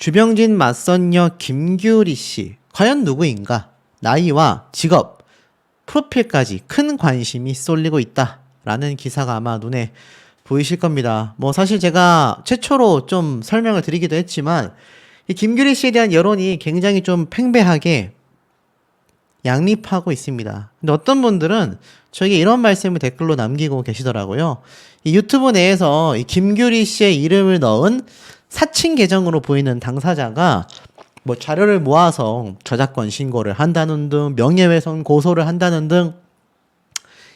주병진 맞선녀 김규리 씨, 과연 누구인가? 나이와 직업, 프로필까지 큰 관심이 쏠리고 있다라는 기사가 아마 눈에 보이실 겁니다. 뭐 사실 제가 최초로 좀 설명을 드리기도 했지만 이 김규리 씨에 대한 여론이 굉장히 좀 팽배하게 양립하고 있습니다. 근데 어떤 분들은 저에게 이런 말씀을 댓글로 남기고 계시더라고요. 이 유튜브 내에서 이 김규리 씨의 이름을 넣은 사칭 계정으로 보이는 당사자가 뭐 자료를 모아서 저작권 신고를 한다는 등 명예훼손 고소를 한다는 등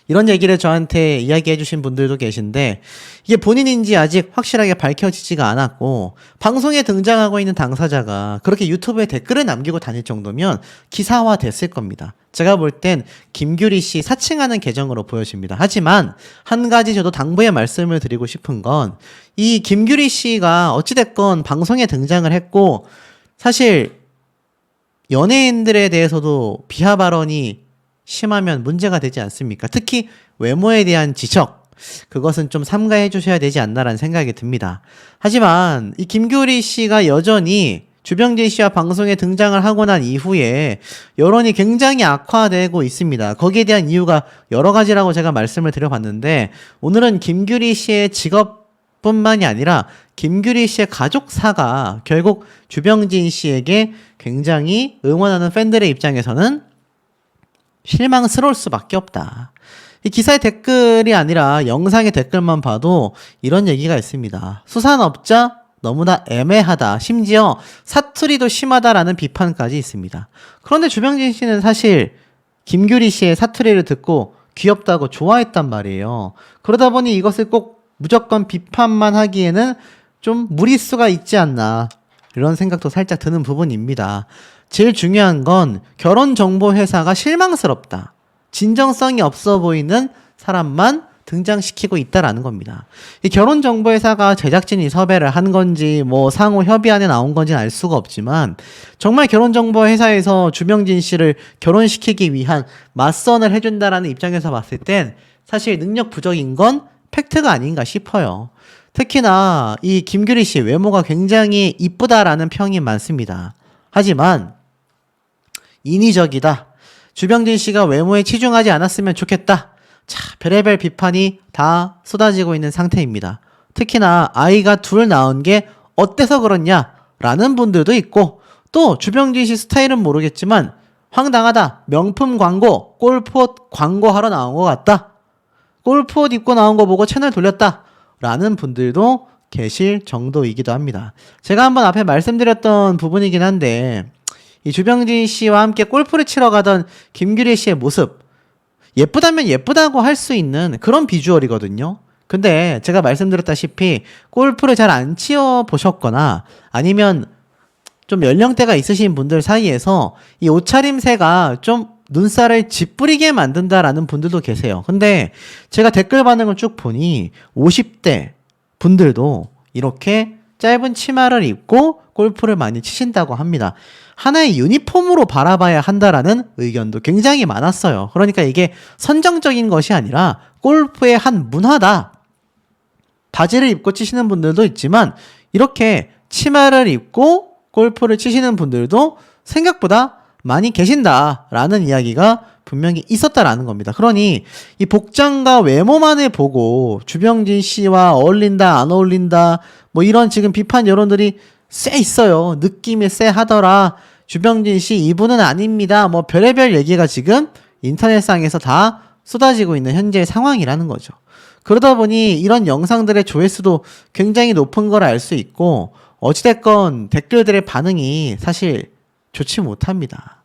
이런 얘기를 저한테 이야기해 주신 분들도 계신데 이게 본인인지 아직 확실하게 밝혀지지가 않았고 방송에 등장하고 있는 당사자가 그렇게 유튜브에 댓글을 남기고 다닐 정도면 기사화 됐을 겁니다. 제가 볼 땐 김규리 씨 사칭하는 계정으로 보여집니다. 하지만 한 가지 저도 당부의 말씀을 드리고 싶은 건 이 김규리 씨가 어찌됐건 방송에 등장을 했고 사실 연예인들에 대해서도 비하 발언이 심하면 문제가 되지 않습니까? 특히 외모에 대한 지적, 그것은 좀 삼가해 주셔야 되지 않나라는 생각이 듭니다. 하지만 이 김규리 씨가 여전히 주병진 씨와 방송에 등장을 하고 난 이후에 여론이 굉장히 악화되고 있습니다. 거기에 대한 이유가 여러 가지라고 제가 말씀을 드려봤는데 오늘은 김규리 씨의 직업뿐만이 아니라 김규리 씨의 가족사가 결국 주병진 씨에게 굉장히 응원하는 팬들의 입장에서는 실망스러울 수밖에 없다. 이 기사의 댓글이 아니라 영상의 댓글만 봐도 이런 얘기가 있습니다. 수산업자 너무나 애매하다. 심지어 사투리도 심하다라는 비판까지 있습니다. 그런데 주병진 씨는 사실 김규리 씨의 사투리를 듣고 귀엽다고 좋아했단 말이에요. 그러다 보니 이것을 꼭 무조건 비판만 하기에는 좀 무리수가 있지 않나 이런 생각도 살짝 드는 부분입니다. 제일 중요한 건 결혼정보회사가 실망스럽다. 진정성이 없어 보이는 사람만 등장시키고 있다라는 겁니다. 이 결혼정보회사가 제작진이 섭외를 한 건지 뭐 상호 협의안에 나온 건지는 알 수가 없지만 정말 결혼정보회사에서 주병진 씨를 결혼시키기 위한 맞선을 해준다라는 입장에서 봤을 땐 사실 능력 부족인 건 팩트가 아닌가 싶어요. 특히나 이 김규리 씨 외모가 굉장히 이쁘다라는 평이 많습니다. 하지만 인위적이다. 주병진 씨가 외모에 치중하지 않았으면 좋겠다. 자, 별의별 비판이 다 쏟아지고 있는 상태입니다. 특히나 아이가 둘 낳은 게 어때서 그렇냐? 라는 분들도 있고 또 주병진 씨 스타일은 모르겠지만 황당하다. 명품 광고, 골프옷 광고하러 나온 것 같다. 골프옷 입고 나온 거 보고 채널 돌렸다. 라는 분들도 계실 정도이기도 합니다. 제가 한번 앞에 말씀드렸던 부분이긴 한데 이 주병진 씨와 함께 골프를 치러 가던 김규리 씨의 모습 예쁘다면 예쁘다고 할 수 있는 그런 비주얼이거든요. 근데 제가 말씀드렸다시피 골프를 잘 안 치어 보셨거나 아니면 좀 연령대가 있으신 분들 사이에서 이 옷차림새가 좀 눈살을 찌푸리게 만든다라는 분들도 계세요. 근데 제가 댓글 반응을 쭉 보니 50대 분들도 이렇게 짧은 치마를 입고 골프를 많이 치신다고 합니다. 하나의 유니폼으로 바라봐야 한다라는 의견도 굉장히 많았어요. 그러니까 이게 선정적인 것이 아니라 골프의 한 문화다. 바지를 입고 치시는 분들도 있지만 이렇게 치마를 입고 골프를 치시는 분들도 생각보다 많이 계신다라는 이야기가 분명히 있었다라는 겁니다. 그러니 이 복장과 외모만을 보고 주병진 씨와 어울린다 안 어울린다 뭐 이런 지금 비판 여론들이 쎄 있어요. 느낌이 쎄하더라. 주병진 씨 이분은 아닙니다. 뭐 별의별 얘기가 지금 인터넷상에서 다 쏟아지고 있는 현재의 상황이라는 거죠. 그러다 보니 이런 영상들의 조회수도 굉장히 높은 걸 알 수 있고 어찌됐건 댓글들의 반응이 사실 좋지 못합니다.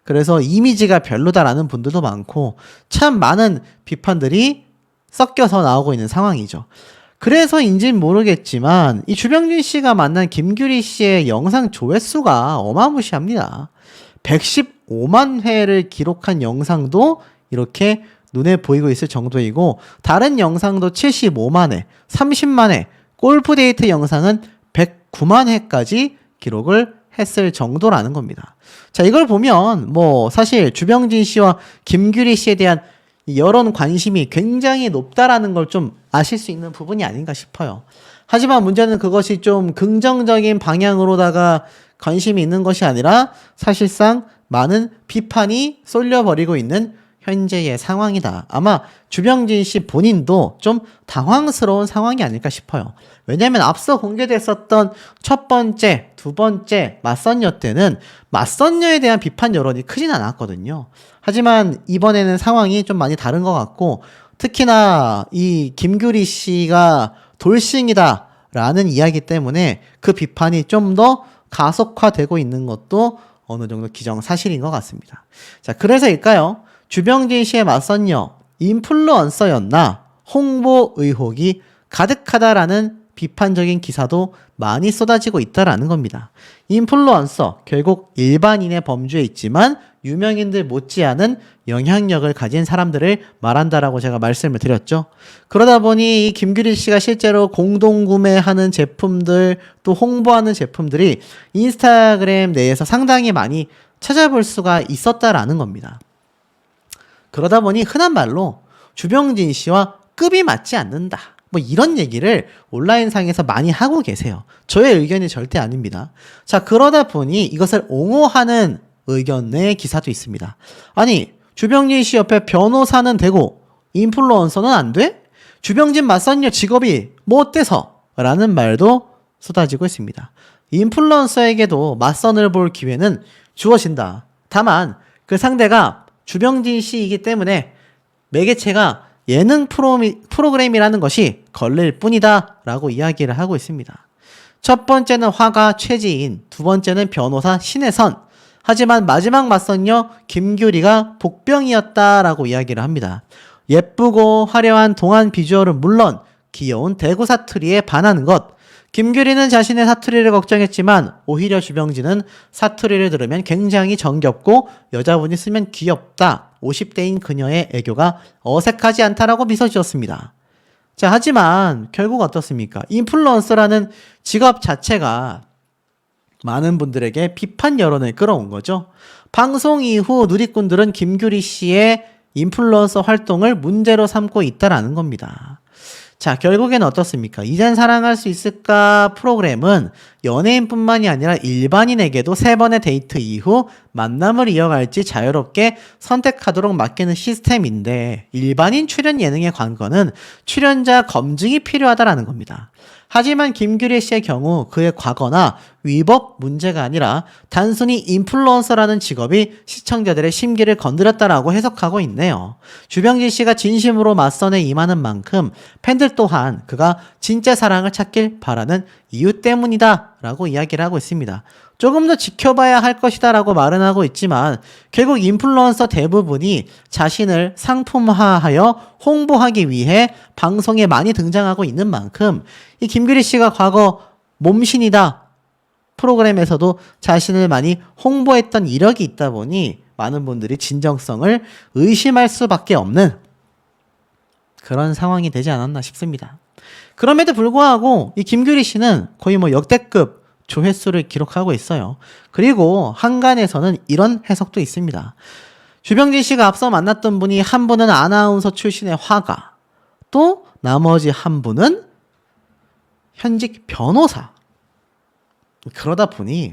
그래서 이미지가 별로다라는 분들도 많고 참 많은 비판들이 섞여서 나오고 있는 상황이죠. 그래서인지는 모르겠지만 이 주병진 씨가 만난 김규리 씨의 영상 조회수가 어마무시합니다. 115만 회를 기록한 영상도 이렇게 눈에 보이고 있을 정도이고 다른 영상도 75만 회, 30만 회, 골프 데이트 영상은 109만 회까지 기록을 했을 정도라는 겁니다. 자, 이걸 보면 뭐 사실 주병진 씨와 김규리 씨에 대한 여론 관심이 굉장히 높다라는 걸 좀 아실 수 있는 부분이 아닌가 싶어요. 하지만 문제는 그것이 좀 긍정적인 방향으로다가 관심이 있는 것이 아니라 사실상 많은 비판이 쏠려버리고 있는 현재의 상황이다. 아마 주병진 씨 본인도 좀 당황스러운 상황이 아닐까 싶어요. 왜냐하면 앞서 공개됐었던 첫 번째, 두 번째 맞선녀 때는 맞선녀에 대한 비판 여론이 크진 않았거든요. 하지만 이번에는 상황이 좀 많이 다른 것 같고, 특히나 이 김규리 씨가 돌싱이다 라는 이야기 때문에 그 비판이 좀 더 가속화되고 있는 것도 어느 정도 기정사실인 것 같습니다. 자, 그래서일까요? 주병진 씨의 맞선녀, 인플루언서였나 홍보 의혹이 가득하다라는 비판적인 기사도 많이 쏟아지고 있다라는 겁니다. 인플루언서, 결국 일반인의 범주에 있지만 유명인들 못지않은 영향력을 가진 사람들을 말한다라고 제가 말씀을 드렸죠. 그러다 보니 이 김규리 씨가 실제로 공동구매하는 제품들, 또 홍보하는 제품들이 인스타그램 내에서 상당히 많이 찾아볼 수가 있었다라는 겁니다. 그러다 보니 흔한 말로 주병진 씨와 급이 맞지 않는다, 뭐 이런 얘기를 온라인상에서 많이 하고 계세요. 저의 의견이 절대 아닙니다. 자, 그러다 보니 이것을 옹호하는 의견의 기사도 있습니다. 아니, 주병진 씨 옆에 변호사는 되고 인플루언서는 안 돼? 주병진 맞선녀 직업이 뭐 어때서? 라는 말도 쏟아지고 있습니다. 인플루언서에게도 맞선을 볼 기회는 주어진다. 다만 그 상대가 주병진 씨이기 때문에 매개체가 예능 프로그램이라는 것이 걸릴 뿐이다 라고 이야기를 하고 있습니다. 첫 번째는 화가 최지인, 두 번째는 변호사 신혜선, 하지만 마지막 맞선녀 김규리가 복병이었다라고 이야기를 합니다. 예쁘고 화려한 동안 비주얼은 물론 귀여운 대구 사투리에 반하는 것. 김규리는 자신의 사투리를 걱정했지만 오히려 주병진은 사투리를 들으면 굉장히 정겹고 여자분이 쓰면 귀엽다. 50대인 그녀의 애교가 어색하지 않다라고 미소 지었습니다. 자, 하지만 결국 어떻습니까? 인플루언서라는 직업 자체가 많은 분들에게 비판 여론을 끌어온 거죠. 방송 이후 누리꾼들은 김규리 씨의 인플루언서 활동을 문제로 삼고 있다라는 겁니다. 자, 결국엔 어떻습니까? 이젠 사랑할 수 있을까 프로그램은 연예인뿐만이 아니라 일반인에게도 3번의 데이트 이후 만남을 이어갈지 자유롭게 선택하도록 맡기는 시스템인데, 일반인 출연 예능의 관건은 출연자 검증이 필요하다라는 겁니다. 하지만 김규리 씨의 경우 그의 과거나 위법 문제가 아니라 단순히 인플루언서라는 직업이 시청자들의 심기를 건드렸다라고 해석하고 있네요. 주병진 씨가 진심으로 맞선에 임하는 만큼 팬들 또한 그가 진짜 사랑을 찾길 바라는 이유 때문이다 라고 이야기를 하고 있습니다. 조금 더 지켜봐야 할 것이다 라고 말은 하고 있지만 결국 인플루언서 대부분이 자신을 상품화하여 홍보하기 위해 방송에 많이 등장하고 있는 만큼 이 김규리 씨가 과거 몸신이다 프로그램에서도 자신을 많이 홍보했던 이력이 있다 보니 많은 분들이 진정성을 의심할 수밖에 없는 그런 상황이 되지 않았나 싶습니다. 그럼에도 불구하고 이 김규리 씨는 거의 뭐 역대급 조회수를 기록하고 있어요. 그리고 한간에서는 이런 해석도 있습니다. 주병진 씨가 앞서 만났던 분이 한 분은 아나운서 출신의 화가, 또 나머지 한 분은 현직 변호사. 그러다 보니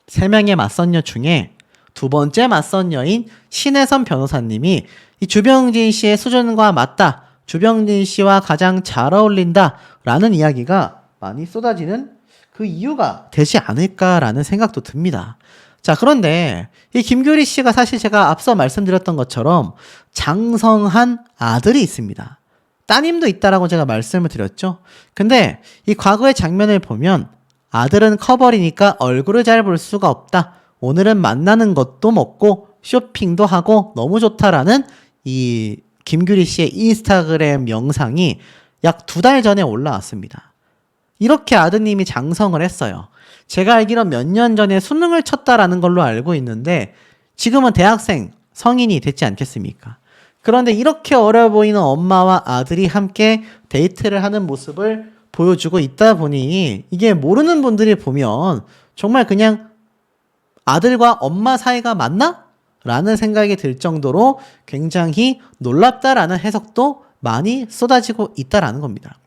3명의 맞선녀 중에 두 번째 맞선녀인 신혜선 변호사님이 이 주병진 씨의 수준과 맞다, 주병진 씨와 가장 잘 어울린다 라는 이야기가 많이 쏟아지는 그 이유가 되지 않을까라는 생각도 듭니다. 자, 그런데 이 김규리 씨가 사실 제가 앞서 말씀드렸던 것처럼 장성한 아들이 있습니다. 따님도 있다라고 제가 말씀을 드렸죠. 근데 이 과거의 장면을 보면 아들은 커버리니까 얼굴을 잘 볼 수가 없다. 오늘은 만나는 것도 먹고 쇼핑도 하고 너무 좋다라는 이 김규리 씨의 인스타그램 영상이 약 2달 전에 올라왔습니다. 이렇게 아드님이 장성을 했어요. 제가 알기로 몇 년 전에 수능을 쳤다라는 걸로 알고 있는데 지금은 대학생, 성인이 됐지 않겠습니까? 그런데 이렇게 어려 보이는 엄마와 아들이 함께 데이트를 하는 모습을 보여주고 있다 보니 이게 모르는 분들이 보면 정말 그냥 아들과 엄마 사이가 맞나? 라는 생각이 들 정도로 굉장히 놀랍다라는 해석도 많이 쏟아지고 있다라는 겁니다.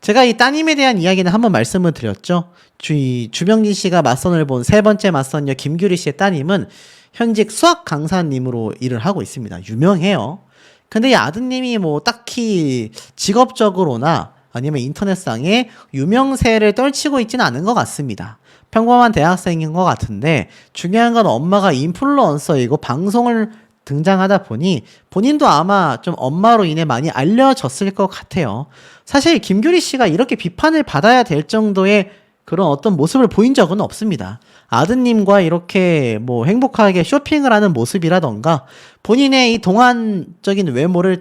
제가 이 따님에 대한 이야기는 한번 말씀을 드렸죠. 주병진 씨가 맞선을 본 세 번째 맞선녀 김규리 씨의 따님은 현직 수학 강사님으로 일을 하고 있습니다. 유명해요. 근데 이 아드님이 뭐 딱히 직업적으로나 아니면 인터넷상에 유명세를 떨치고 있지는 않은 것 같습니다. 평범한 대학생인 것 같은데 중요한 건 엄마가 인플루언서이고 방송을 등장하다 보니 본인도 아마 좀 엄마로 인해 많이 알려졌을 것 같아요. 사실 김규리 씨가 이렇게 비판을 받아야 될 정도의 그런 어떤 모습을 보인 적은 없습니다. 아드님과 이렇게 뭐 행복하게 쇼핑을 하는 모습이라던가 본인의 이 동안적인 외모를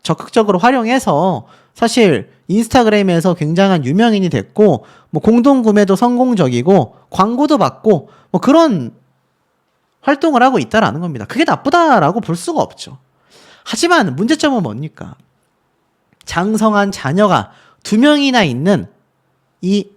적극적으로 활용해서 사실 인스타그램에서 굉장한 유명인이 됐고 뭐 공동구매도 성공적이고 광고도 받고 뭐 그런 활동을 하고 있다라는 겁니다. 그게 나쁘다라고 볼 수가 없죠. 하지만 문제점은 뭡니까? 장성한 자녀가 2명이나 있는 이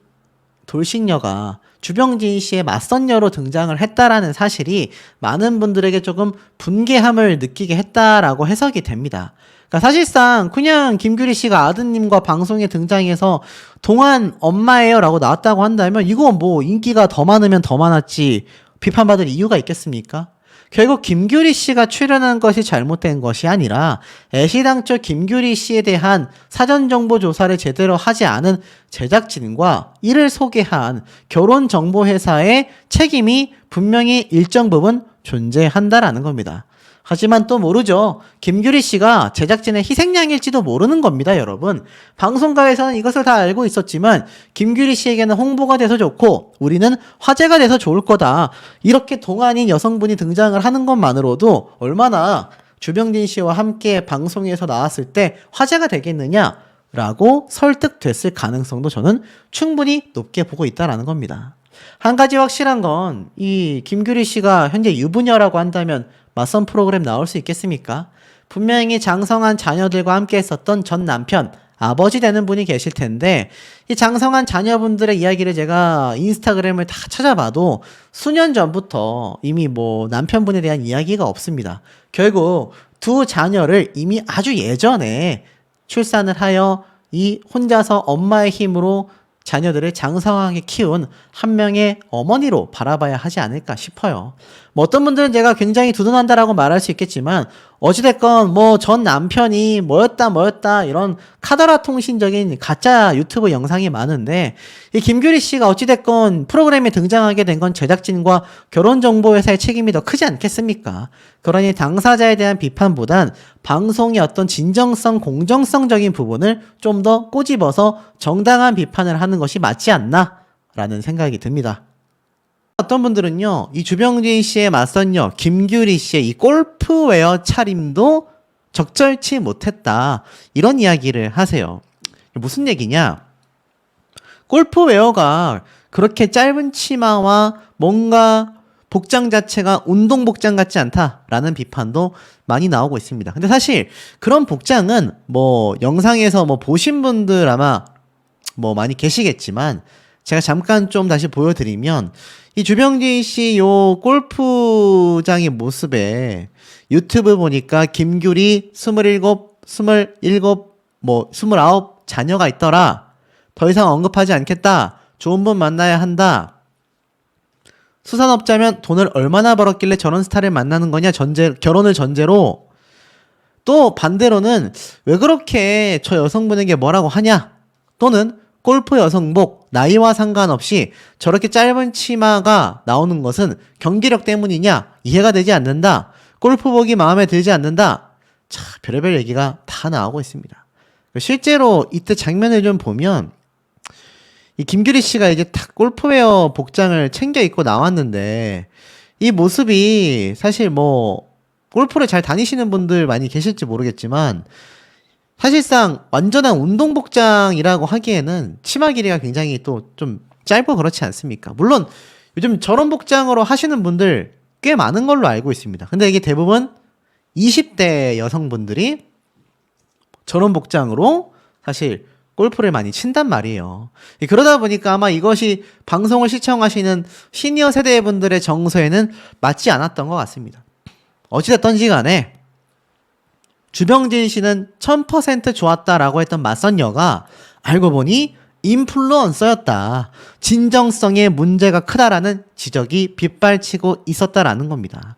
돌싱녀가 주병진 씨의 맞선녀로 등장을 했다라는 사실이 많은 분들에게 조금 분개함을 느끼게 했다라고 해석이 됩니다. 그러니까 사실상 그냥 김규리 씨가 아드님과 방송에 등장해서 동안 엄마예요라고 나왔다고 한다면 이거 뭐 인기가 더 많으면 더 많았지 비판받을 이유가 있겠습니까? 결국 김규리 씨가 출연한 것이 잘못된 것이 아니라 애시당초 김규리 씨에 대한 사전 정보 조사를 제대로 하지 않은 제작진과 이를 소개한 결혼정보회사의 책임이 분명히 일정 부분 존재한다라는 겁니다. 하지만 또 모르죠. 김규리 씨가 제작진의 희생양일지도 모르는 겁니다, 여러분. 방송가에서는 이것을 다 알고 있었지만 김규리 씨에게는 홍보가 돼서 좋고 우리는 화제가 돼서 좋을 거다. 이렇게 동안인 여성분이 등장을 하는 것만으로도 얼마나 주병진 씨와 함께 방송에서 나왔을 때 화제가 되겠느냐라고 설득됐을 가능성도 저는 충분히 높게 보고 있다라는 겁니다. 한 가지 확실한 건 이 김규리 씨가 현재 유부녀라고 한다면 맞선 프로그램 나올 수 있겠습니까? 분명히 장성한 자녀들과 함께 했었던 전 남편, 아버지 되는 분이 계실 텐데 이 장성한 자녀분들의 이야기를 제가 인스타그램을 다 찾아봐도 수년 전부터 이미 뭐 남편분에 대한 이야기가 없습니다. 결국 두 자녀를 이미 아주 예전에 출산을 하여 이 혼자서 엄마의 힘으로 자녀들을 장성하게 키운 한 명의 어머니로 바라봐야 하지 않을까 싶어요. 뭐 어떤 분들은 제가 굉장히 두둔한다라고 말할 수 있겠지만 어찌됐건 뭐 전 남편이 뭐였다 이런 카더라 통신적인 가짜 유튜브 영상이 많은데 이 김규리 씨가 어찌됐건 프로그램에 등장하게 된 건 제작진과 결혼정보회사의 책임이 더 크지 않겠습니까? 그러니 당사자에 대한 비판보단 방송의 어떤 진정성, 공정성적인 부분을 좀 더 꼬집어서 정당한 비판을 하는 것이 맞지 않나라는 생각이 듭니다. 어떤 분들은요, 이 주병진 씨의 맞선녀 김규리 씨의 이 골프웨어 차림도 적절치 못했다 이런 이야기를 하세요. 무슨 얘기냐? 골프웨어가 그렇게 짧은 치마와 뭔가 복장 자체가 운동 복장 같지 않다라는 비판도 많이 나오고 있습니다. 근데 사실 그런 복장은 뭐 영상에서 뭐 보신 분들 아마 뭐 많이 계시겠지만 제가 잠깐 좀 다시 보여드리면 이 주병진 씨 요 골프장의 모습에 유튜브 보니까 김규리 27, 27, 뭐 29 자녀가 있더라. 더 이상 언급하지 않겠다. 좋은 분 만나야 한다. 수산업자면 돈을 얼마나 벌었길래 저런 스타를 만나는 거냐? 결혼을 전제로. 또 반대로는 왜 그렇게 저 여성분에게 뭐라고 하냐? 또는 골프 여성복 나이와 상관없이 저렇게 짧은 치마가 나오는 것은 경기력 때문이냐? 이해가 되지 않는다. 골프복이 마음에 들지 않는다. 자, 별의별 얘기가 다 나오고 있습니다. 실제로 이때 장면을 좀 보면 이 김규리 씨가 이제 딱 골프웨어 복장을 챙겨 입고 나왔는데 이 모습이 사실 뭐 골프를 잘 다니시는 분들 많이 계실지 모르겠지만 사실상 완전한 운동 복장이라고 하기에는 치마 길이가 굉장히 또 좀 짧고 그렇지 않습니까? 물론 요즘 저런 복장으로 하시는 분들 꽤 많은 걸로 알고 있습니다. 근데 이게 대부분 20대 여성분들이 저런 복장으로 사실 골프를 많이 친단 말이에요. 그러다 보니까 아마 이것이 방송을 시청하시는 시니어 세대 분들의 정서에는 맞지 않았던 것 같습니다. 어찌됐던지 간에 주병진 씨는 1000% 좋았다라고 했던 맞선녀가 알고 보니 인플루언서였다. 진정성에 문제가 크다라는 지적이 빗발치고 있었다라는 겁니다.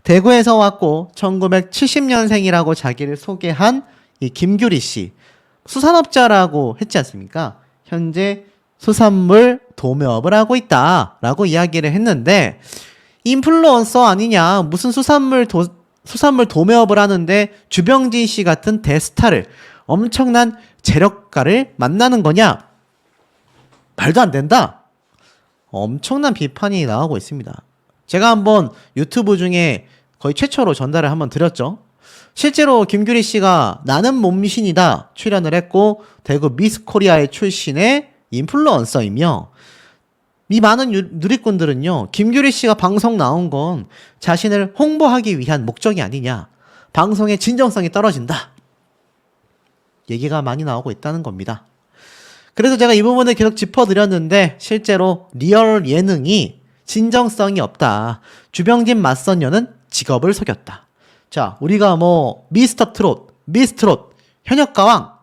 대구에서 왔고 1970년생이라고 자기를 소개한 이 김규리 씨. 수산업자라고 했지 않습니까? 현재 수산물 도매업을 하고 있다라고 이야기를 했는데 인플루언서 아니냐, 무슨 수산물 도매업을 하는데 주병진 씨 같은 대스타를, 엄청난 재력가를 만나는 거냐? 말도 안 된다. 엄청난 비판이 나오고 있습니다. 제가 한번 유튜브 중에 거의 최초로 전달을 한번 드렸죠. 실제로 김규리 씨가 나는 몸신이다 출연을 했고 대구 미스 코리아의 출신의 인플루언서이며, 이 많은 누리꾼들은요, 김규리 씨가 방송 나온 건 자신을 홍보하기 위한 목적이 아니냐, 방송의 진정성이 떨어진다, 얘기가 많이 나오고 있다는 겁니다. 그래서 제가 이 부분을 계속 짚어드렸는데 실제로 리얼 예능이 진정성이 없다. 주병진 맞선녀는 직업을 속였다. 자, 우리가 뭐 미스터 트롯, 미스트롯, 현역가왕,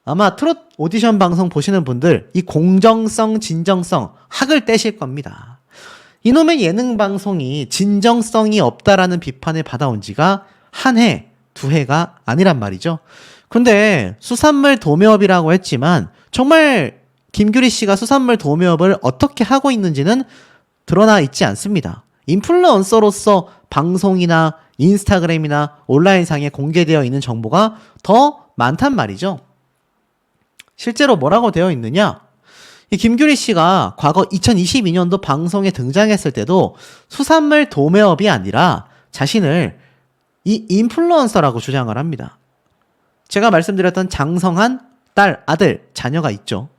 아마 트롯 오디션 방송 보시는 분들 이 공정성, 진정성 학을 떼실 겁니다. 이놈의 예능 방송이 진정성이 없다라는 비판을 받아온 지가 한 해, 두 해가 아니란 말이죠. 근데 수산물 도매업이라고 했지만 정말 김규리 씨가 수산물 도매업을 어떻게 하고 있는지는 드러나 있지 않습니다. 인플루언서로서 방송이나 인스타그램이나 온라인상에 공개되어 있는 정보가 더 많단 말이죠. 실제로 뭐라고 되어 있느냐? 이 김규리 씨가 과거 2022년도 방송에 등장했을 때도 수산물 도매업이 아니라 자신을 이 인플루언서라고 주장을 합니다. 제가 말씀드렸던 장성한 딸, 아들, 자녀가 있죠.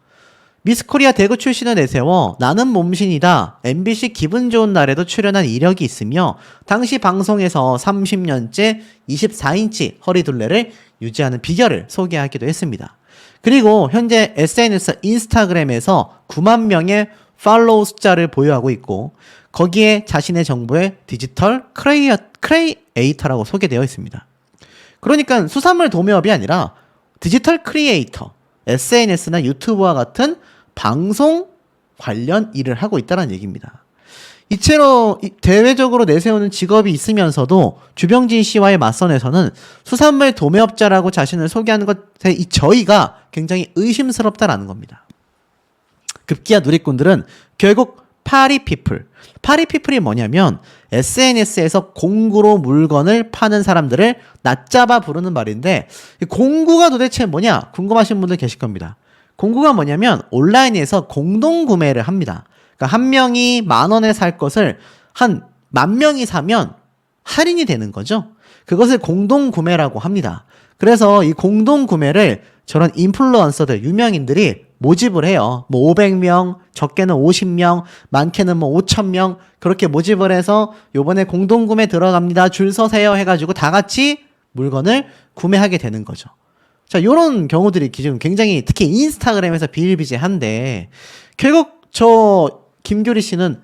미스코리아 대구 출신을 내세워 나는 몸신이다, MBC 기분 좋은 날에도 출연한 이력이 있으며 당시 방송에서 30년째 24인치 허리둘레를 유지하는 비결을 소개하기도 했습니다. 그리고 현재 SNS 인스타그램에서 9만 명의 팔로우 숫자를 보유하고 있고 거기에 자신의 정보에 디지털 크리에이터라고 소개되어 있습니다. 그러니까 수산물 도매업이 아니라 디지털 크리에이터, SNS나 유튜브와 같은 방송 관련 일을 하고 있다는 얘기입니다. 이채로 대외적으로 내세우는 직업이 있으면서도 주병진 씨와의 맞선에서는 수산물 도매업자라고 자신을 소개하는 것에 이 저희가 굉장히 의심스럽다라는 겁니다. 급기야 누리꾼들은 결국 파리피플이 뭐냐면 SNS에서 공구로 물건을 파는 사람들을 낮잡아 부르는 말인데, 공구가 도대체 뭐냐 궁금하신 분들 계실 겁니다. 공구가 뭐냐면 온라인에서 공동구매를 합니다. 그러니까 한 명이 10,000원에 살 것을 한 10,000명이 사면 할인이 되는 거죠. 그것을 공동구매라고 합니다. 그래서 이 공동구매를 저런 인플루언서들, 유명인들이 모집을 해요. 뭐 500명, 적게는 50명, 많게는 뭐 5,000명 그렇게 모집을 해서 요번에 공동구매 들어갑니다, 줄 서세요 해가지고 다 같이 물건을 구매하게 되는 거죠. 자, 요런 경우들이 지금 굉장히 특히 인스타그램에서 비일비재한데, 결국 저 김규리 씨는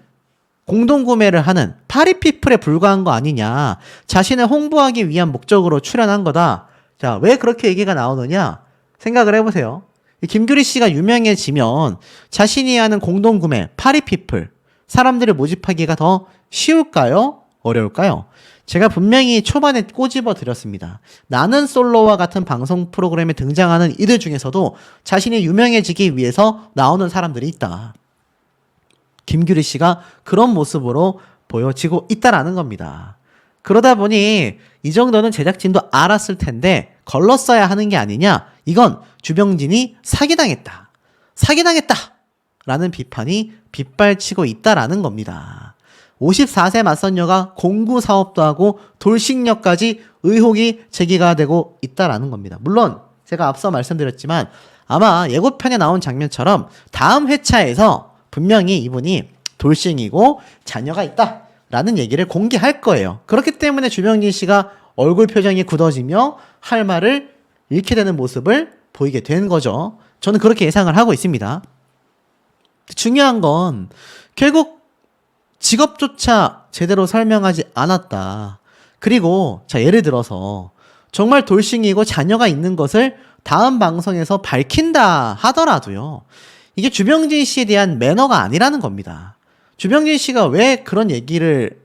공동구매를 하는 파리피플에 불과한 거 아니냐, 자신을 홍보하기 위한 목적으로 출연한 거다. 자, 왜 그렇게 얘기가 나오느냐 생각을 해보세요. 김규리 씨가 유명해지면 자신이 하는 공동구매, 파리피플, 사람들을 모집하기가 더 쉬울까요? 어려울까요? 제가 분명히 초반에 꼬집어 드렸습니다. 나는 솔로와 같은 방송 프로그램에 등장하는 이들 중에서도 자신이 유명해지기 위해서 나오는 사람들이 있다. 김규리 씨가 그런 모습으로 보여지고 있다라는 겁니다. 그러다 보니 이 정도는 제작진도 알았을 텐데 걸렀어야 하는 게 아니냐, 이건 주병진이 사기당했다 라는 비판이 빗발치고 있다라는 겁니다. 54세 맞선녀가 공구 사업도 하고 돌싱녀까지 의혹이 제기가 되고 있다라는 겁니다. 물론 제가 앞서 말씀드렸지만 아마 예고편에 나온 장면처럼 다음 회차에서 분명히 이분이 돌싱이고 자녀가 있다라는 얘기를 공개할 거예요. 그렇기 때문에 주병진 씨가 얼굴 표정이 굳어지며 할 말을 잃게 되는 모습을 보이게 된 거죠. 저는 그렇게 예상을 하고 있습니다. 중요한 건 결국 직업조차 제대로 설명하지 않았다. 그리고 자, 예를 들어서 정말 돌싱이고 자녀가 있는 것을 다음 방송에서 밝힌다 하더라도요. 이게 주병진 씨에 대한 매너가 아니라는 겁니다. 주병진 씨가 왜 그런 얘기를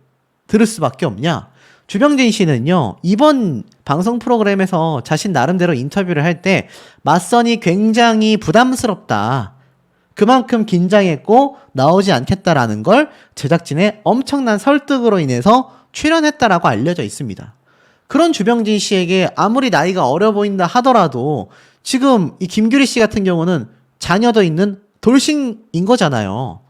들을 수밖에 없냐? 주병진 씨는요, 이번 방송 프로그램에서 자신 나름대로 인터뷰를 할 때 맞선이 굉장히 부담스럽다. 그만큼 긴장했고 나오지 않겠다라는 걸 제작진의 엄청난 설득으로 인해서 출연했다라고 알려져 있습니다. 그런 주병진 씨에게 아무리 나이가 어려 보인다 하더라도 지금 이 김규리 씨 같은 경우는 자녀도 있는 돌싱인 거잖아요.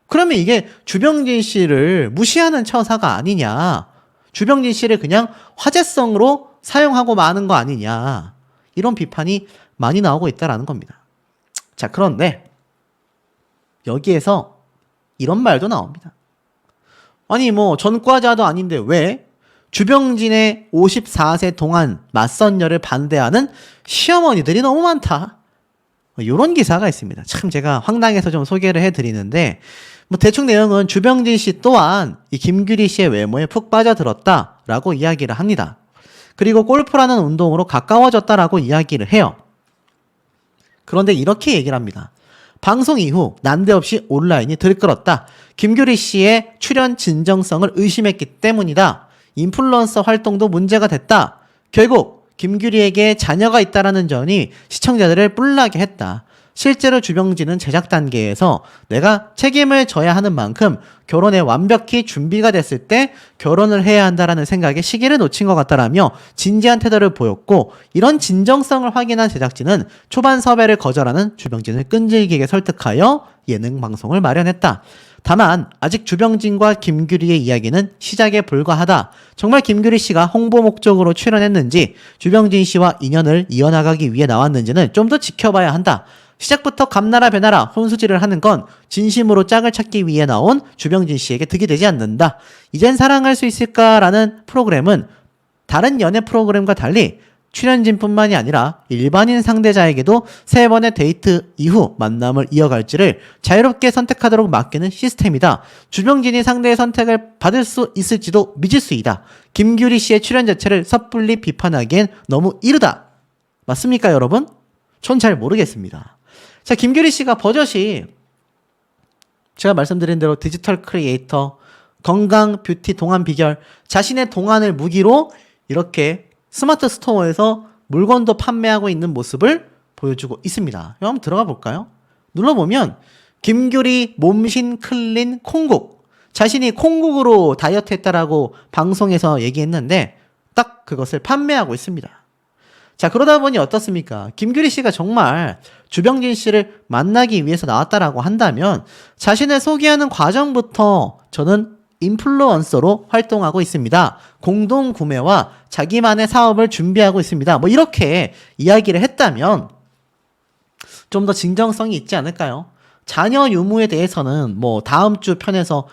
그러면 이게 주병진 씨를 무시하는 처사가 아니냐. 주병진 씨를 그냥 화제성으로 사용하고 마는 거 아니냐. 이런 비판이 많이 나오고 있다라는 겁니다. 자, 그런데 여기에서 이런 말도 나옵니다. 아니 뭐 전과자도 아닌데 왜 주병진의 54세 동안 맞선녀를 반대하는 시어머니들이 너무 많다. 이런 기사가 있습니다. 참 제가 황당해서 좀 소개를 해드리는데 뭐 대충 내용은 주병진 씨 또한 이 김규리 씨의 외모에 푹 빠져들었다라고 이야기를 합니다. 그리고 골프라는 운동으로 가까워졌다라고 이야기를 해요. 그런데 이렇게 얘기를 합니다. 방송 이후 난데없이 온라인이 들끓었다. 김규리 씨의 출연 진정성을 의심했기 때문이다. 인플루언서 활동도 문제가 됐다. 결국 김규리에게 자녀가 있다라는 점이 시청자들을 뿔나게 했다. 실제로 주병진은 제작 단계에서 내가 책임을 져야 하는 만큼 결혼에 완벽히 준비가 됐을 때 결혼을 해야 한다라는 생각에 시기를 놓친 것 같다라며 진지한 태도를 보였고, 이런 진정성을 확인한 제작진은 초반 섭외를 거절하는 주병진을 끈질기게 설득하여 예능 방송을 마련했다. 다만 아직 주병진과 김규리의 이야기는 시작에 불과하다. 정말 김규리 씨가 홍보 목적으로 출연했는지 주병진 씨와 인연을 이어나가기 위해 나왔는지는 좀 더 지켜봐야 한다. 시작부터 감나라 배나라 혼수질을 하는 건 진심으로 짝을 찾기 위해 나온 주병진 씨에게 득이 되지 않는다. 이젠 사랑할 수 있을까라는 프로그램은 다른 연애 프로그램과 달리 출연진뿐만이 아니라 일반인 상대자에게도 3번의 데이트 이후 만남을 이어갈지를 자유롭게 선택하도록 맡기는 시스템이다. 주병진이 상대의 선택을 받을 수 있을지도 미지수이다. 김규리 씨의 출연 자체를 섣불리 비판하기엔 너무 이르다. 맞습니까, 여러분? 전 잘 모르겠습니다. 자, 김규리 씨가 버젓이 제가 말씀드린 대로 디지털 크리에이터, 건강, 뷰티, 동안 비결, 자신의 동안을 무기로 이렇게 스마트 스토어에서 물건도 판매하고 있는 모습을 보여주고 있습니다. 한번 들어가 볼까요? 눌러보면 김규리 몸신 클린 콩국, 자신이 콩국으로 다이어트 했다라고 방송에서 얘기했는데 딱 그것을 판매하고 있습니다. 자, 그러다 보니 어떻습니까? 김규리 씨가 정말 주병진 씨를 만나기 위해서 나왔다라고 한다면 자신을 소개하는 과정부터 저는 인플루언서로 활동하고 있습니다. 공동 구매와 자기만의 사업을 준비하고 있습니다. 뭐 이렇게 이야기를 했다면 좀 더 진정성이 있지 않을까요? 자녀 유무에 대해서는 뭐 다음 주 편에서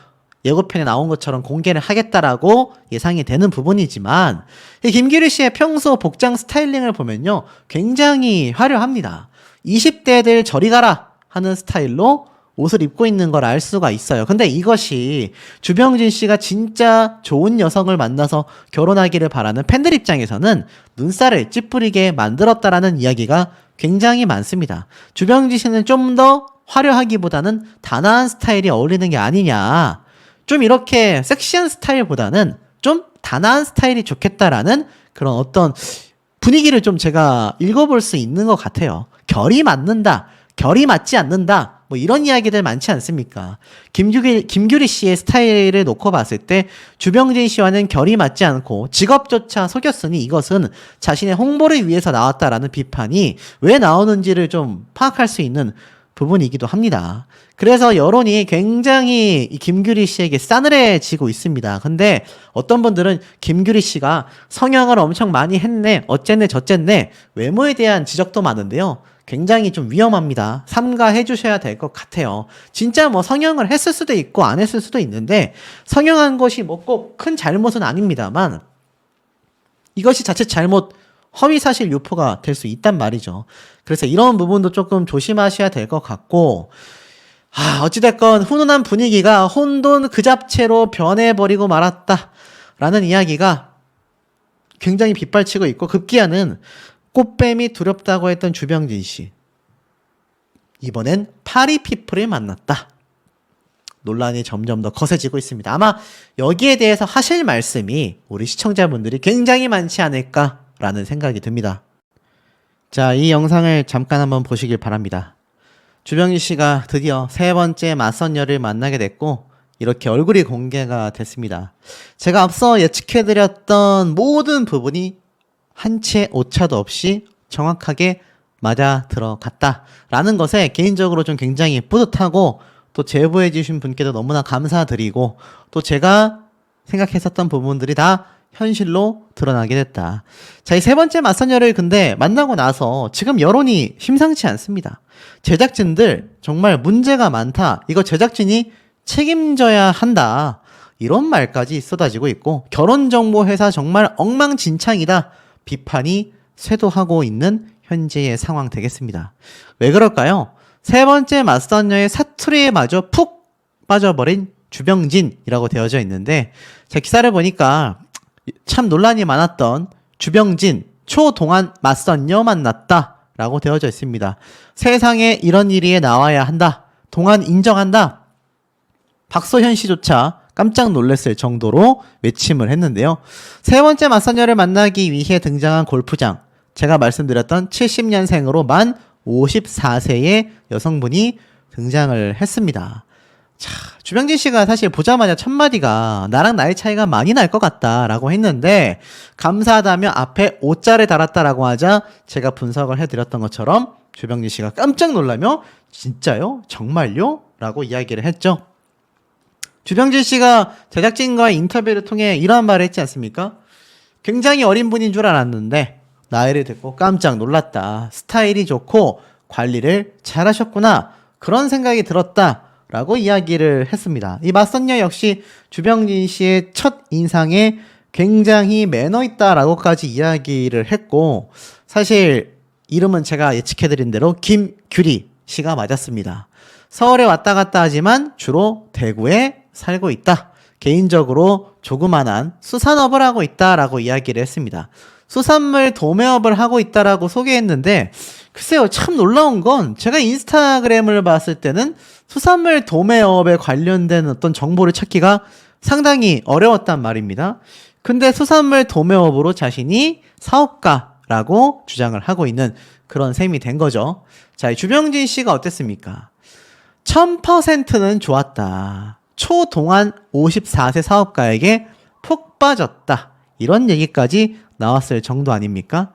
예고편에 나온 것처럼 공개를 하겠다라고 예상이 되는 부분이지만, 이 김규리 씨의 평소 복장 스타일링을 보면요, 굉장히 화려합니다. 20대들 저리 가라 하는 스타일로 옷을 입고 있는 걸 알 수가 있어요. 근데 이것이 주병진 씨가 진짜 좋은 여성을 만나서 결혼하기를 바라는 팬들 입장에서는 눈살을 찌푸리게 만들었다라는 이야기가 굉장히 많습니다. 주병진 씨는 좀 더 화려하기보다는 단아한 스타일이 어울리는 게 아니냐, 좀 이렇게 섹시한 스타일보다는 좀 단아한 스타일이 좋겠다라는 그런 어떤 분위기를 좀 제가 읽어볼 수 있는 것 같아요. 결이 맞는다, 결이 맞지 않는다, 뭐 이런 이야기들 많지 않습니까? 김규리 씨의 스타일을 놓고 봤을 때 주병진 씨와는 결이 맞지 않고 직업조차 속였으니 이것은 자신의 홍보를 위해서 나왔다라는 비판이 왜 나오는지를 좀 파악할 수 있는 부분이기도 합니다. 그래서 여론이 굉장히 이 김규리 씨에게 싸늘해지고 있습니다. 근데 어떤 분들은 김규리 씨가 성형을 엄청 많이 했네, 어쨌네 저쨌네, 외모에 대한 지적도 많은데요, 굉장히 좀 위험합니다. 삼가해 주셔야 될 것 같아요. 진짜 뭐 성형을 했을 수도 있고 안 했을 수도 있는데, 성형한 것이 뭐 꼭 큰 잘못은 아닙니다만 이것이 자칫 잘못 허위사실 유포가 될 수 있단 말이죠. 그래서 이런 부분도 조금 조심하셔야 될 것 같고, 어찌됐건 훈훈한 분위기가 혼돈 그 잡채로 변해버리고 말았다 라는 이야기가 굉장히 빗발치고 있고, 급기야는 꽃뱀이 두렵다고 했던 주병진 씨. 이번엔 파리피플을 만났다. 논란이 점점 더 거세지고 있습니다. 아마 여기에 대해서 하실 말씀이 우리 시청자분들이 굉장히 많지 않을까라는 생각이 듭니다. 자, 이 영상을 잠깐 한번 보시길 바랍니다. 주병진 씨가 드디어 세 번째 맞선녀를 만나게 됐고 이렇게 얼굴이 공개가 됐습니다. 제가 앞서 예측해드렸던 모든 부분이 한 채 오차도 없이 정확하게 맞아 들어갔다라는 것에 개인적으로 좀 굉장히 뿌듯하고 또 제보해 주신 분께도 너무나 감사드리고 또 제가 생각했었던 부분들이 다 현실로 드러나게 됐다. 자, 이 세 번째 맞선녀를 근데 만나고 나서 지금 여론이 심상치 않습니다. 제작진들 정말 문제가 많다. 이거 제작진이 책임져야 한다. 이런 말까지 쏟아지고 있고 결혼정보회사 정말 엉망진창이다. 비판이 쇄도하고 있는 현재의 상황 되겠습니다. 왜 그럴까요? 세 번째 맞선녀의 사투리에 마저 푹 빠져버린 주병진이라고 되어져 있는데 제 기사를 보니까 참 논란이 많았던 주병진 초동안 맞선녀 만났다 라고 되어져 있습니다. 세상에 이런 일이 나와야 한다. 동안 인정한다. 박소현 씨조차 깜짝 놀랐을 정도로 외침을 했는데요. 세 번째 맞선녀를 만나기 위해 등장한 골프장. 제가 말씀드렸던 70년생으로 만 54세의 여성분이 등장을 했습니다. 자, 주병진 씨가 사실 보자마자 첫마디가 나랑 나이 차이가 많이 날 것 같다라고 했는데 감사하다며 앞에 5자를 달았다라고 하자 제가 분석을 해드렸던 것처럼 주병진 씨가 깜짝 놀라며 진짜요? 정말요? 라고 이야기를 했죠. 주병진 씨가 제작진과의 인터뷰를 통해 이러한 말을 했지 않습니까? 굉장히 어린 분인 줄 알았는데 나이를 듣고 깜짝 놀랐다. 스타일이 좋고 관리를 잘하셨구나. 그런 생각이 들었다. 라고 이야기를 했습니다. 이 맞선녀 역시 주병진 씨의 첫 인상에 굉장히 매너 있다라고까지 이야기를 했고 사실 이름은 제가 예측해드린 대로 김규리 씨가 맞았습니다. 서울에 왔다 갔다 하지만 주로 대구에 살고 있다. 개인적으로 조그만한 수산업을 하고 있다라고 이야기를 했습니다. 수산물 도매업을 하고 있다라고 소개했는데 글쎄요, 참 놀라운 건 제가 인스타그램을 봤을 때는 수산물 도매업에 관련된 어떤 정보를 찾기가 상당히 어려웠단 말입니다. 근데 수산물 도매업으로 자신이 사업가라고 주장을 하고 있는 그런 셈이 된 거죠. 자, 주병진 씨가 어땠습니까? 1000%는 좋았다. 초동안 54세 사업가에게 푹 빠졌다. 이런 얘기까지 나왔을 정도 아닙니까?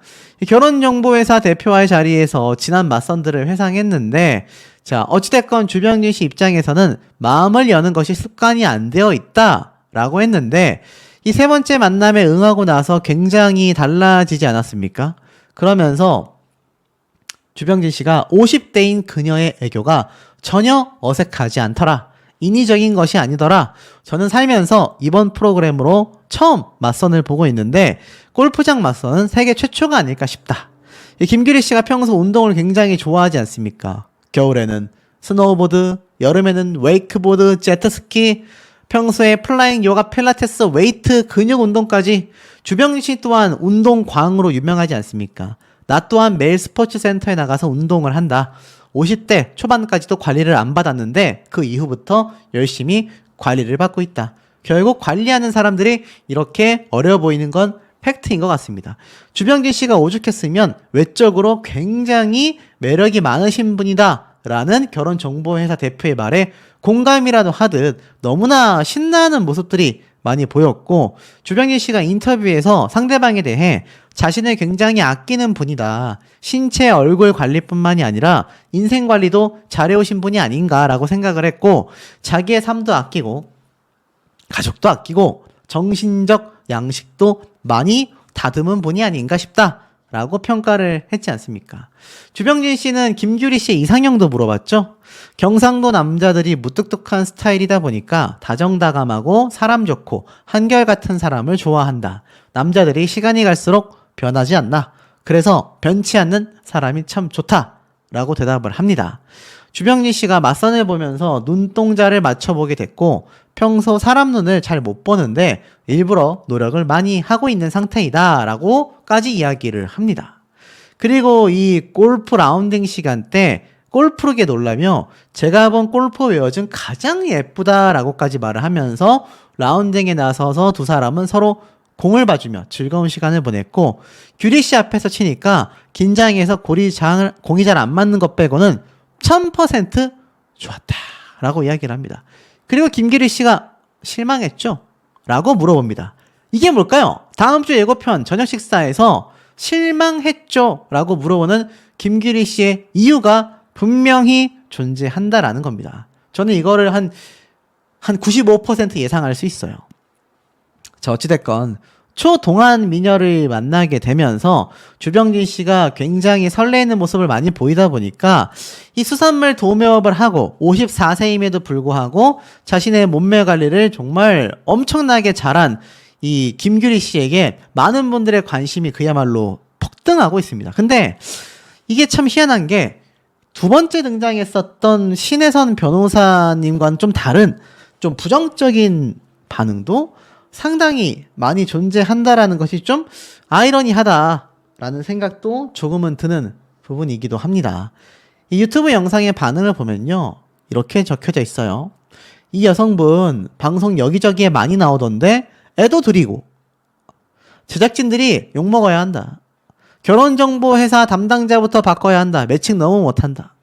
결혼정보회사 대표와의 자리에서 지난 맞선들을 회상했는데 자, 어찌됐건 주병진 씨 입장에서는 마음을 여는 것이 습관이 안 되어 있다 라고 했는데 이 세 번째 만남에 응하고 나서 굉장히 달라지지 않았습니까? 그러면서 주병진 씨가 50대인 그녀의 애교가 전혀 어색하지 않더라. 인위적인 것이 아니더라. 저는 살면서 이번 프로그램으로 처음 맞선을 보고 있는데 골프장 맞선은 세계 최초가 아닐까 싶다. 김규리 씨가 평소 운동을 굉장히 좋아하지 않습니까? 겨울에는 스노우보드, 여름에는 웨이크보드, 제트스키, 평소에 플라잉, 요가, 필라테스, 웨이트, 근육 운동까지 주병진 씨 또한 운동광으로 유명하지 않습니까? 나 또한 매일 스포츠 센터에 나가서 운동을 한다. 50대 초반까지도 관리를 안 받았는데 그 이후부터 열심히 관리를 받고 있다. 결국 관리하는 사람들이 이렇게 어려워 보이는 건 팩트인 것 같습니다. 주병진 씨가 오죽했으면 외적으로 굉장히 매력이 많으신 분이다 라는 결혼정보회사 대표의 말에 공감이라도 하듯 너무나 신나는 모습들이 많이 보였고 주병진 씨가 인터뷰에서 상대방에 대해 자신을 굉장히 아끼는 분이다. 신체 얼굴 관리뿐만이 아니라 인생 관리도 잘해오신 분이 아닌가라고 생각을 했고 자기의 삶도 아끼고 가족도 아끼고 정신적 양식도 많이 다듬은 분이 아닌가 싶다 라고 평가를 했지 않습니까? 주병진 씨는 김규리 씨의 이상형도 물어봤죠. 경상도 남자들이 무뚝뚝한 스타일이다 보니까 다정다감하고 사람 좋고 한결같은 사람을 좋아한다. 남자들이 시간이 갈수록 변하지 않나. 그래서 변치 않는 사람이 참 좋다 라고 대답을 합니다. 주병진 씨가 맞선을 보면서 눈동자를 맞춰보게 됐고 평소 사람 눈을 잘 못 보는데 일부러 노력을 많이 하고 있는 상태이다 라고까지 이야기를 합니다. 그리고 이 골프 라운딩 시간 때 골프르게 놀라며 제가 본 골프웨어 중 가장 예쁘다라고까지 말을 하면서 라운딩에 나서서 두 사람은 서로 공을 봐주며 즐거운 시간을 보냈고, 규리 씨 앞에서 치니까 긴장해서 공이 잘 안 맞는 것 빼고는 1000% 좋았다라고 이야기를 합니다. 그리고 김규리 씨가 실망했죠? 라고 물어봅니다. 이게 뭘까요? 다음 주 예고편 저녁 식사에서 실망했죠? 라고 물어보는 김규리 씨의 이유가 분명히 존재한다라는 겁니다. 저는 이거를 한 95% 예상할 수 있어요. 자, 어찌됐건 초동안 미녀를 만나게 되면서 주병진 씨가 굉장히 설레이는 모습을 많이 보이다 보니까 이 수산물 도매업을 하고 54세임에도 불구하고 자신의 몸매 관리를 정말 엄청나게 잘한 이 김규리 씨에게 많은 분들의 관심이 그야말로 폭등하고 있습니다. 근데 이게 참 희한한 게 두 번째 등장했었던 신혜선 변호사님과는 좀 다른 좀 부정적인 반응도 상당히 많이 존재한다라는 것이 좀 아이러니하다라는 생각도 조금은 드는 부분이기도 합니다. 이 유튜브 영상의 반응을 보면요, 이렇게 적혀져 있어요. 이 여성분 방송 여기저기에 많이 나오던데 애도 드리고, 제작진들이 욕먹어야 한다. 결혼정보회사 담당자부터 바꿔야 한다. 매칭 너무 못한다.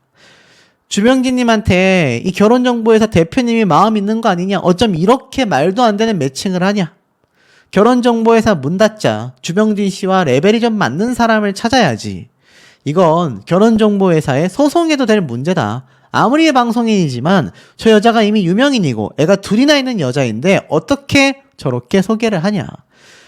주병진님한테 이 결혼정보회사 대표님이 마음 있는 거 아니냐? 어쩜 이렇게 말도 안 되는 매칭을 하냐? 결혼정보회사 문 닫자. 주병진 씨와 레벨이 좀 맞는 사람을 찾아야지. 이건 결혼정보회사에 소송해도 될 문제다. 아무리 방송인이지만 저 여자가 이미 유명인이고 애가 둘이나 있는 여자인데 어떻게 저렇게 소개를 하냐?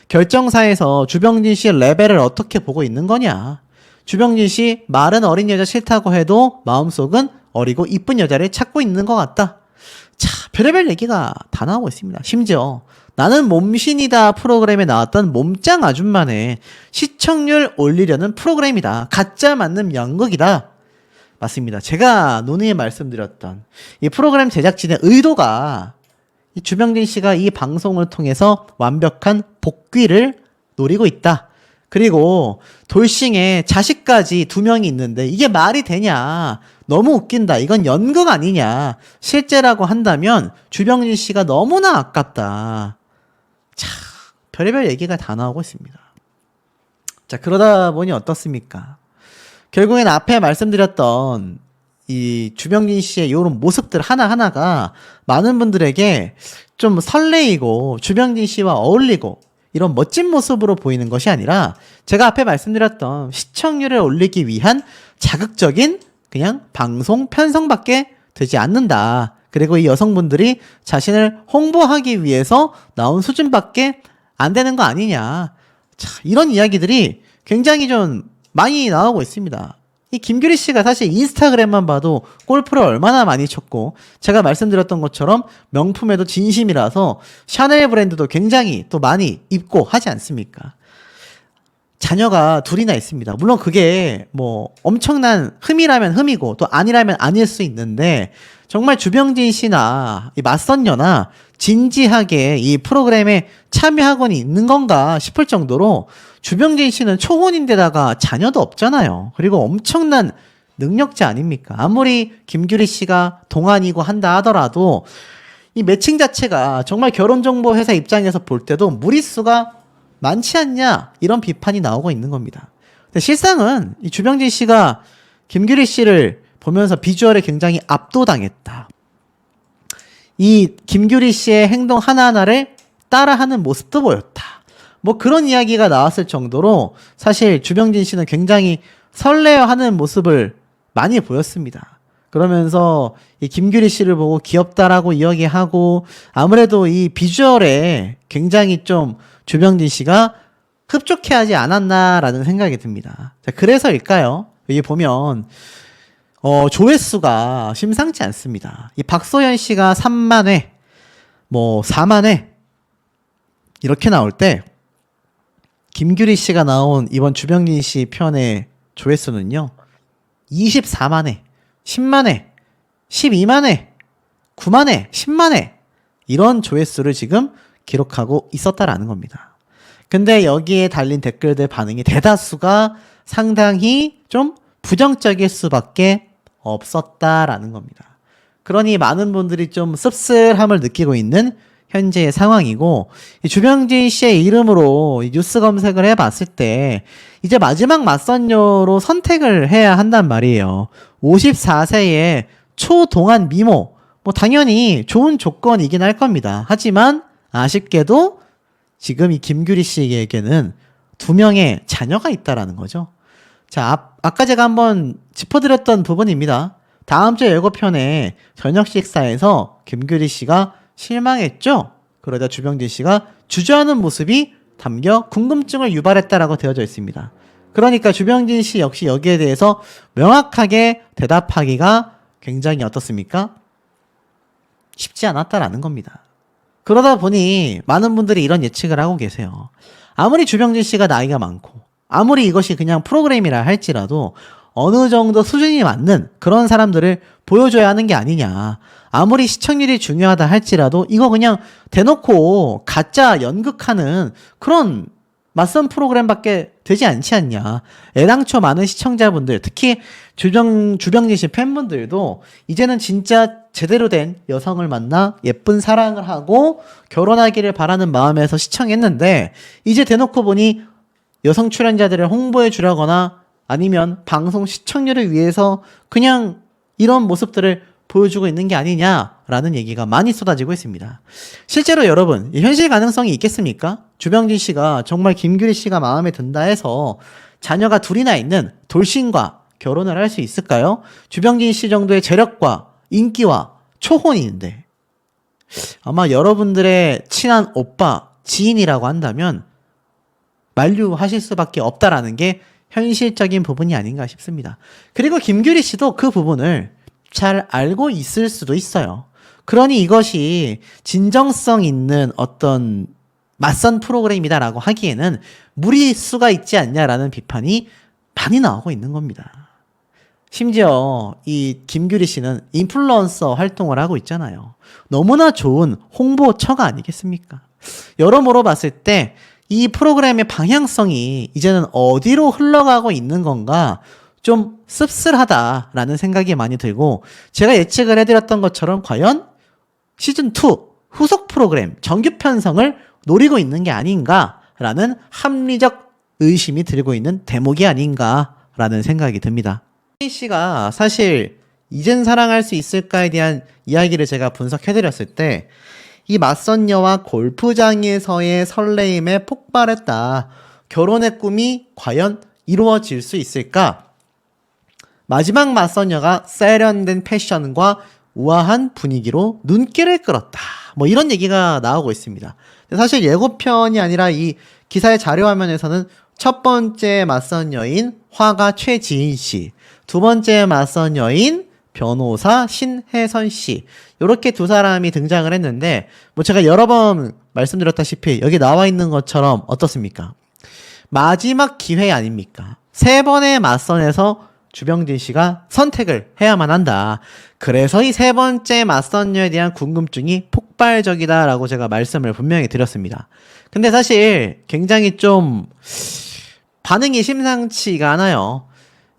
결정사에서 주병진 씨의 레벨을 어떻게 보고 있는 거냐? 주병진 씨 말은 어린 여자 싫다고 해도 마음속은 어리고 이쁜 여자를 찾고 있는 것 같다. 자, 별의별 얘기가 다 나오고 있습니다. 심지어 나는 몸신이다 프로그램에 나왔던 몸짱 아줌마네 시청률 올리려는 프로그램이다. 가짜 맞는 연극이다. 맞습니다. 제가 누누이 말씀드렸던 이 프로그램 제작진의 의도가 이 주병진 씨가 이 방송을 통해서 완벽한 복귀를 노리고 있다. 그리고 돌싱에 자식까지 2명이 있는데 이게 말이 되냐. 너무 웃긴다. 이건 연극 아니냐. 실제라고 한다면 주병진 씨가 너무나 아깝다. 자, 별의별 얘기가 다 나오고 있습니다. 자, 그러다 보니 어떻습니까? 결국엔 앞에 말씀드렸던 이 주병진 씨의 이런 모습들 하나하나가 많은 분들에게 좀 설레이고 주병진 씨와 어울리고 이런 멋진 모습으로 보이는 것이 아니라 제가 앞에 말씀드렸던 시청률을 올리기 위한 자극적인 그냥 방송 편성밖에 되지 않는다. 그리고 이 여성분들이 자신을 홍보하기 위해서 나온 수준밖에 안 되는 거 아니냐. 자, 이런 이야기들이 굉장히 좀 많이 나오고 있습니다. 이 김규리 씨가 사실 인스타그램만 봐도 골프를 얼마나 많이 쳤고, 제가 말씀드렸던 것처럼 명품에도 진심이라서 샤넬 브랜드도 굉장히 또 많이 입고 하지 않습니까? 자녀가 둘이나 있습니다. 물론 그게 뭐 엄청난 흠이라면 흠이고 또 아니라면 아닐 수 있는데, 정말 주병진 씨나 이 맞선녀나 진지하게 이 프로그램에 참여하고는 있는 건가 싶을 정도로 주병진 씨는 초혼인데다가 자녀도 없잖아요. 그리고 엄청난 능력자 아닙니까? 아무리 김규리 씨가 동안이고 한다 하더라도 이 매칭 자체가 정말 결혼정보회사 입장에서 볼 때도 무리수가 많지 않냐, 이런 비판이 나오고 있는 겁니다. 근데 실상은 이 주병진 씨가 김규리 씨를 보면서 비주얼에 굉장히 압도당했다. 이 김규리 씨의 행동 하나하나를 따라하는 모습도 보였다. 뭐 그런 이야기가 나왔을 정도로 사실 주병진 씨는 굉장히 설레어하는 모습을 많이 보였습니다. 그러면서 이 김규리 씨를 보고 귀엽다라고 이야기하고, 아무래도 이 비주얼에 굉장히 좀 주병진 씨가 흡족해하지 않았나라는 생각이 듭니다. 자, 그래서일까요? 여기 보면 조회수가 심상치 않습니다. 이 박소연 씨가 3만 회, 뭐 4만 회 이렇게 나올 때 김규리 씨가 나온 이번 주병진 씨 편의 조회수는요 24만 회, 10만 회, 12만 회, 9만 회, 10만 회 이런 조회수를 지금 기록하고 있었다라는 겁니다. 근데 여기에 달린 댓글들 반응이 대다수가 상당히 좀 부정적일 수밖에 없었다라는 겁니다. 그러니 많은 분들이 좀 씁쓸함을 느끼고 있는 현재의 상황이고, 주병진 씨의 이름으로 뉴스 검색을 해봤을 때 이제 마지막 맞선녀로 선택을 해야 한단 말이에요. 54세의 초동안 미모, 뭐 당연히 좋은 조건이긴 할 겁니다. 하지만 아쉽게도 지금 이 김규리 씨에게는 2명의 자녀가 있다라는 거죠. 자, 아까 제가 한번 짚어드렸던 부분입니다. 다음 주 예고편에 저녁 식사에서 김규리 씨가 실망했죠? 그러다 주병진 씨가 주저하는 모습이 담겨 궁금증을 유발했다라고 되어져 있습니다. 그러니까 주병진 씨 역시 여기에 대해서 명확하게 대답하기가 굉장히 어떻습니까? 쉽지 않았다라는 겁니다. 그러다 보니 많은 분들이 이런 예측을 하고 계세요. 아무리 주병진 씨가 나이가 많고 아무리 이것이 그냥 프로그램이라 할지라도 어느 정도 수준이 맞는 그런 사람들을 보여줘야 하는 게 아니냐. 아무리 시청률이 중요하다 할지라도 이거 그냥 대놓고 가짜 연극하는 그런 맞선 프로그램밖에 되지 않지 않냐. 애당초 많은 시청자분들, 특히 주병진 씨 팬분들도 이제는 진짜 제대로 된 여성을 만나 예쁜 사랑을 하고 결혼하기를 바라는 마음에서 시청했는데, 이제 대놓고 보니 여성 출연자들을 홍보해 주려거나 아니면 방송 시청률을 위해서 그냥 이런 모습들을 보여주고 있는 게 아니냐라는 얘기가 많이 쏟아지고 있습니다. 실제로 여러분, 현실 가능성이 있겠습니까? 주병진 씨가 정말 김규리 씨가 마음에 든다 해서 자녀가 2이나 있는 돌싱과 결혼을 할 수 있을까요? 주병진 씨 정도의 재력과 인기와 초혼인데, 아마 여러분들의 친한 오빠, 지인이라고 한다면 만류하실 수밖에 없다라는 게 현실적인 부분이 아닌가 싶습니다. 그리고 김규리 씨도 그 부분을 잘 알고 있을 수도 있어요. 그러니 이것이 진정성 있는 어떤 맞선 프로그램이다라고 하기에는 무리수가 있지 않냐라는 비판이 많이 나오고 있는 겁니다. 심지어 이 김규리 씨는 인플루언서 활동을 하고 있잖아요. 너무나 좋은 홍보처가 아니겠습니까? 여러모로 봤을 때 이 프로그램의 방향성이 이제는 어디로 흘러가고 있는 건가 좀 씁쓸하다라는 생각이 많이 들고, 제가 예측을 해드렸던 것처럼 과연 시즌2 후속 프로그램 정규 편성을 노리고 있는 게 아닌가라는 합리적 의심이 들고 있는 대목이 아닌가라는 생각이 듭니다. 이 씨가 사실 이젠 사랑할 수 있을까에 대한 이야기를 제가 분석해드렸을 때 이 맞선녀와 골프장에서의 설레임에 폭발했다. 결혼의 꿈이 과연 이루어질 수 있을까? 마지막 맞선녀가 세련된 패션과 우아한 분위기로 눈길을 끌었다. 뭐 이런 얘기가 나오고 있습니다. 사실 예고편이 아니라 이 기사의 자료화면에서는 첫 번째 맞선녀인 화가 최지인 씨, 두 번째 맞선녀인 변호사 신혜선 씨, 이렇게 2사람이 등장을 했는데, 뭐 제가 여러 번 말씀드렸다시피 여기 나와 있는 것처럼 어떻습니까? 마지막 기회 아닙니까? 3번의 맞선에서 주병진 씨가 선택을 해야만 한다. 그래서 이 3번째 맞선녀에 대한 궁금증이 폭발적이다라고 제가 말씀을 분명히 드렸습니다. 근데 사실 굉장히 좀 반응이 심상치가 않아요.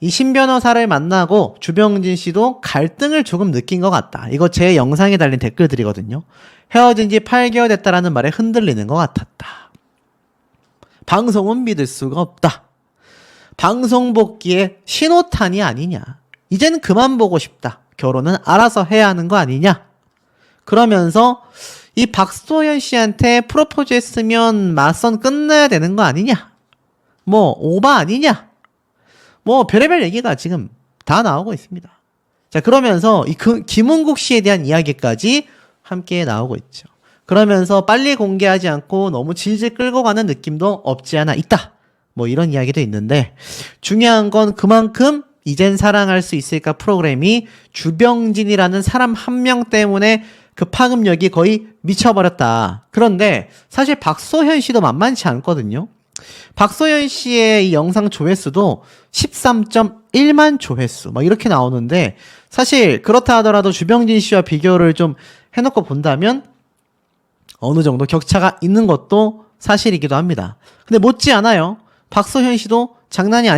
이 신 변호사를 만나고 주병진 씨도 갈등을 조금 느낀 것 같다. 이거 제 영상에 달린 댓글들이거든요. 헤어진 지 8개월 됐다라는 말에 흔들리는 것 같았다. 방송은 믿을 수가 없다. 방송 복귀의 신호탄이 아니냐. 이제는 그만 보고 싶다. 결혼은 알아서 해야 하는 거 아니냐. 그러면서 이 박소연 씨한테 프로포즈 했으면 맞선 끝내야 되는 거 아니냐. 뭐 오바 아니냐. 뭐 별의별 얘기가 지금 다 나오고 있습니다. 자, 그러면서 이 김은국 씨에 대한 이야기까지 함께 나오고 있죠. 그러면서 빨리 공개하지 않고 너무 질질 끌고 가는 느낌도 없지 않아 있다. 뭐 이런 이야기도 있는데, 중요한 건 그만큼 이젠 사랑할 수 있을까 프로그램이 주병진이라는 사람 한 명 때문에 그 파급력이 거의 미쳐버렸다. 그런데 사실 박소현 씨도 만만치 않거든요. 박소연 씨의 이 영상 조회수도 13.1만 조회수 막 이렇게 나오는데, 사실 그렇다 하더라도 주병진 씨와 비교를 좀 해놓고 본다면 어느 정도 격차가 있는 것도 사실이기도 합니다. 근데 못지않아요. 박소현 씨도 장난이 아니